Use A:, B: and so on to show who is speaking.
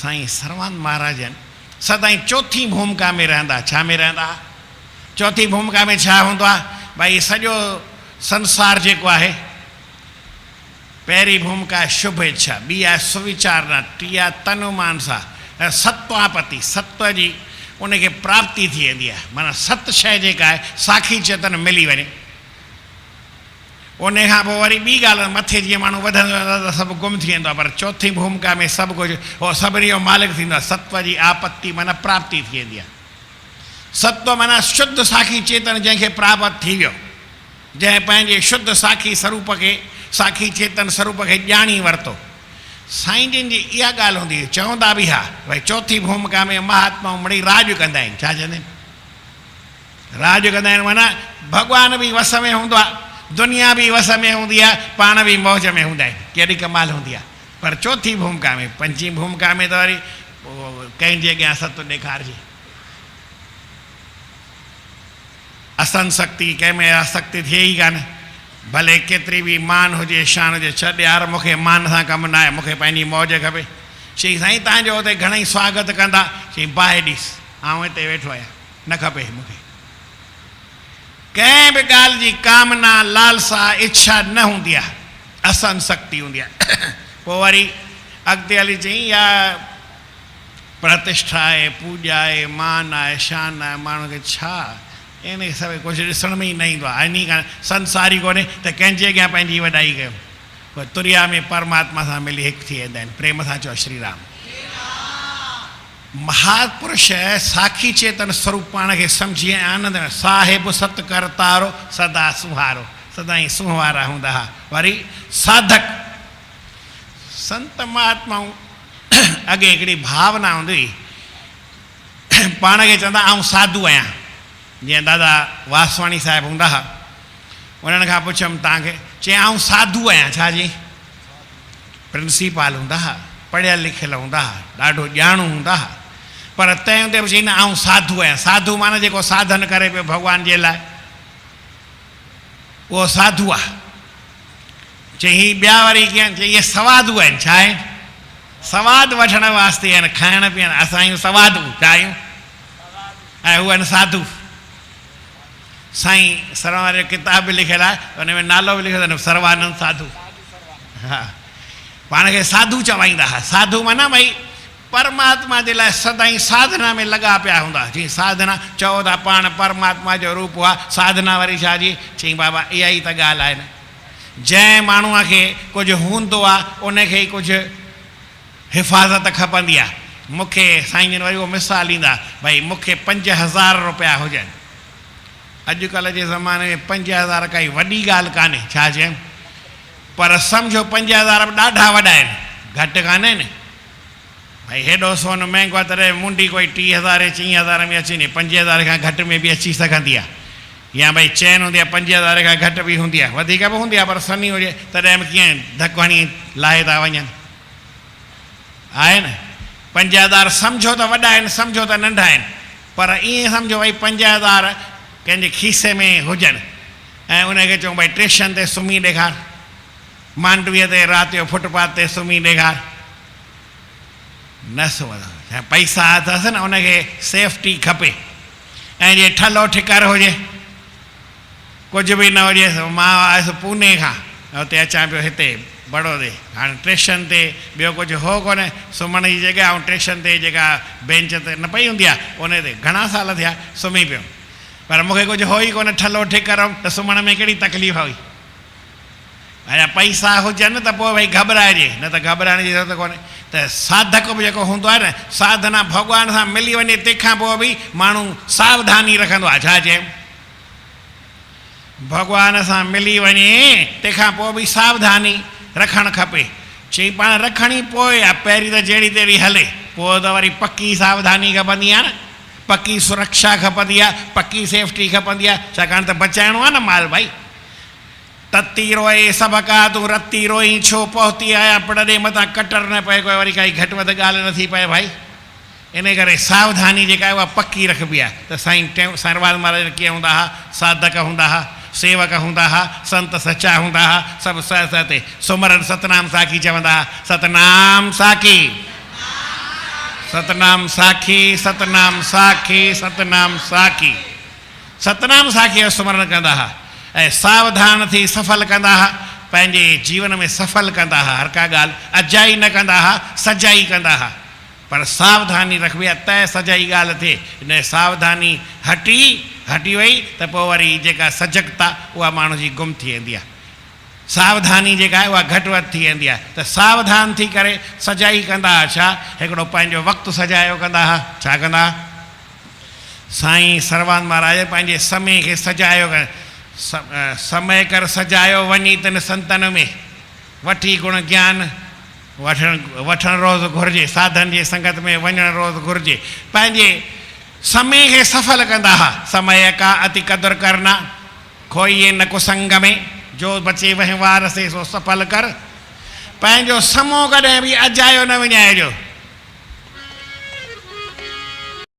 A: साईं सर्वानंद महाराज सदाई चौथी भूमिका में रहंदा। छा में रहंदा? चौथी भूमिका में छा हूंदो आहे? भाई सॼो संसार जेको आहे, पहिरीं भूमिका आहे शुभ इच्छा, ॿी आहे सुविचारना, टी आहे तनुमानसा, सत्वापति, सत्व जी उनखे प्राप्ति थी वेंदी आहे। माना सत शइ जेका आहे साखी चेतन मिली वञे। उन खां पोइ वरी ॿी ॻाल्हि, मथे जीअं माण्हू वधंदो वेंदो त सभु गुम थी वेंदो आहे, पर चौथी भूमिका में सभु कुझु उहो सभिनी जो मालिक थींदो आहे। सत्व जी आपत्ति माना प्राप्ति थी वेंदी आहे। सत्व माना शुद्ध साखी चेतन जंहिंखे प्राप्त थी वियो, जंहिं पंहिंजे शुद्ध साखी स्वरूप खे, साखी चेतन स्वरूप खे ॼाणी वरितो। साईं जिन जी इहा ॻाल्हि हूंदी हुई, चवंदा बि हा भई चौथी भूमिका में महात्मा मिड़ी राज कंदा आहिनि। छा चवंदा आहिनि? राज कंदा आहिनि माना भॻवान बि वस में हूंदो आहे, दुनिया भी वस में हूंदी आहे, पाण भी मौज में हूंदा आहिनि। केॾी कमाल हूंदी आहे। पर चौथी भूमिका में, पंजी भूमिका में त वरी कंहिंजे अॻियां सत ॾेखारिजे। असंशक्ति कंहिंमें आसक्ति थिए ई कान, भले केतिरी बि मान हुजे, शान हुजे, छॾ यार मूंखे मान सां कमु न आहे, मूंखे पंहिंजी मौज खपे। चई साईं तव्हांजो हुते घणेई स्वागत कंदा। चई बाहि ॾिस, आउं हिते वेठो आहियां, न खपे मूंखे। कंहिं बि ॻाल्हि जी कामना, लालसा, इच्छा न हूंदी आहे, असंशक्ति हूंदी आहे। पोइ वरी अॻिते हली चई या प्रतिष्ठा आहे, पूॼा आहे, मान आहे, शान आहे, माण्हू खे छा इन सभु कुझु ॾिसण में ई न ईंदो आहे। इन कान संसारी कोन्हे त कंहिंजे अॻियां पंहिंजी वॾाई कयो। पोइ तुरिया में परमात्मा सां मिली हिकु थी वेंदा आहिनि। प्रेम सां चओ श्री राम। महापुरुष साखी चेतन स्वरूप पाण खे सम्झी ऐं आनंद में साहिब सत कर तारो सदा सुहारो, सदाई सुहारा हूंदा हुआ। वरी साधक संत महात्माऊं अॻे हिकिड़ी भावना हूंदी हुई, पाण खे चवंदा आउं साधू आहियां। जीअं दादा वासवाणी साहिबु हूंदा हुआ, उन्हनि खां पुछियमि तव्हांखे, चई आउं साधू आहियां। छा जी? प्रिंसिपाल हूंदा हुआ, पढ़ियल लिखियल हूंदा हुआ, ॾाढो ॼाणू हूंदा हुआ, पर तंहिं हूंदे बि चईंदा आउं साधू आहियां। साधू माना जेको साधन करे पियो भॻवान जे लाइ, उहो साधू आहे। चई हीअ ॿिया वरी कीअं? चई इहे सवादू आहिनि। छा आहिनि? सवाद वठण वास्ते आहिनि, खाइण पीअण। असां आहियूं सवादू, छा आहियूं? ऐं उहे आहिनि साधू। साईं सर्वानंद जो किताब बि लिखियलु आहे, हुन में नालो बि लिखियलु आहे सर्वानंद साधू। हा, पाण खे साधू चवाईंदा हुआ। साधू माना भई परमात्मा जे लाइ सदाई साधना में लॻा पिया हूंदा। जीअं साधना चओ था पाण परमात्मा जो रूप आहे, साधना वरी छा जी? चई बाबा इहा ई त ॻाल्हि आहे न। जंहिं माण्हूअ खे कुझु हूंदो आहे उनखे ई कुझु हिफ़ाज़त खपंदी आहे। मूंखे साईं जन वरी उहो मिसाल ॾींदा, भई मूंखे 5000 रुपया हुजनि। अॼुकल्ह जे ज़माने में 5000 काई वॾी ॻाल्हि कान्हे। छा चयमि? पर सम्झो 5000 बि ॾाढा वॾा आहिनि, घटि कान आहिनि। भाई हेॾो सोन महांगो आहे, तॾहिं मुंडी कोई 30,000 40,000 में अची वञे, 5000 खां घटि में बि अची सघंदी आहे। या भई चैन हूंदी आहे 5000 खां घटि बि हूंदी आहे, वधीक बि हूंदी आहे, पर सनी हुजे तॾहिं बि कीअं धकु हणी लाहे था वञनि। आहे न? 5000 सम्झो त वॾा आहिनि, सम्झो त नंढा आहिनि, पर ईअं सम्झो भई 5000 कंहिंजे खीसे में हुजनि ऐं उनखे चऊं भई स्टेशन ते सुम्ही ॾेखार, मांडवीअ ते राति जो फुटपाथ ते सुम्ही ॾेखार, न सुम्हंदो। पैसा अथसि न, उनखे सेफ्टी खपे। ऐं जे ठलो ठिकर हुजे, कुझु बि न हुजे। मां आयुसि पूने खां, हुते अचां पियो हिते बड़ौदे, हाणे स्टेशन ते ॿियो कुझु हो कोन्हे सुम्हण जी जॻह, ऐं स्टेशन ते जेका बेंच ते न पई हूंदी आहे उन ते घणा साल थिया सुम्ही पियो, पर मूंखे कुझु हो ई कोन्हे ठलो ठिकर त सुम्हण में कहिड़ी तकलीफ़ हुई। अञा पैसा हुजनि त पोइ भई घबराइजे, न त घबराइण जी ज़रूरत कोन्हे। त साधक बि जेको हूंदो आहे न, साधना भॻवान सां मिली वञे, तंहिंखां पोइ बि माण्हू सावधानी रखंदो आहे। छा चए? भॻवान सां मिली वञे तंहिंखां पोइ बि सावधानी रखणु खपे। चई पाण रखणी पोइ आहे, पहिरीं त जहिड़ी तहिड़ी हले, पोइ त वरी पकी सावधानी खपंदी आहे न, पकी सुरक्षा खपंदी आहे, पकी सेफ्टी खपंदी आहे। छाकाणि त बचाइणो आहे न माल। भाई तती रोए सभु का तूं रती रोई छो पहुती आया पड़े मथां कटर न पए, कोई वरी काई घटि वधि ॻाल्हि नथी पए। भाई इन करे सावधानी जेका आहे उहा पकी रखबी आहे। त साईं सर्वानंद महाराज कीअं हूंदा हुआ? साधक हूंदा हुआ, सेवक हूंदा हुआ, संत सचा हूंदा हुआ, सभु ते सुमरन सतनाम साखी चवंदा हुआ। सतनाम साखी, सतनाम साखी सतनाम साखी सतनाम साखी सतनाम साखी जो स्मरण कंदा हुआ ऐं सावधान थी सफल कंदा हुआ पंहिंजे जीवन में सफल कंदा हुआ हर का ॻाल्हि अजाई न कंदा हुआ सजाई कंदा हुआ पर सावधानी रखबी आहे त सजाई ॻाल्हि थिए इन सावधानी हटी वई त पोइ वरी जेका सजगता उहा माण्हू जी गुम थी वेंदी आहे सावधानी जेका आहे उहा घटि वधि थी वेंदी आहे त सावधान थी करे सजाई कंदा हुआ छा हिकिड़ो पंहिंजो वक़्तु सजायो कंदा हुआ छा कंदा हुआ साईं सर्वानंद महाराज पंहिंजे समय खे सजायो समय कर सजायो वञी तिन संतन में वठी गुण ज्ञान वठण रोज़ घुरिजे साधन जी संगत में वञणु रोज़ घुरिजे पंहिंजे समय खे सफल कंदा हुआ समय का अति कदुर करना खोइए न कुसंग में जो बचे वहिंवार से सो सफल कर पंहिंजो समो कॾहिं बि अजायो न विञाइजो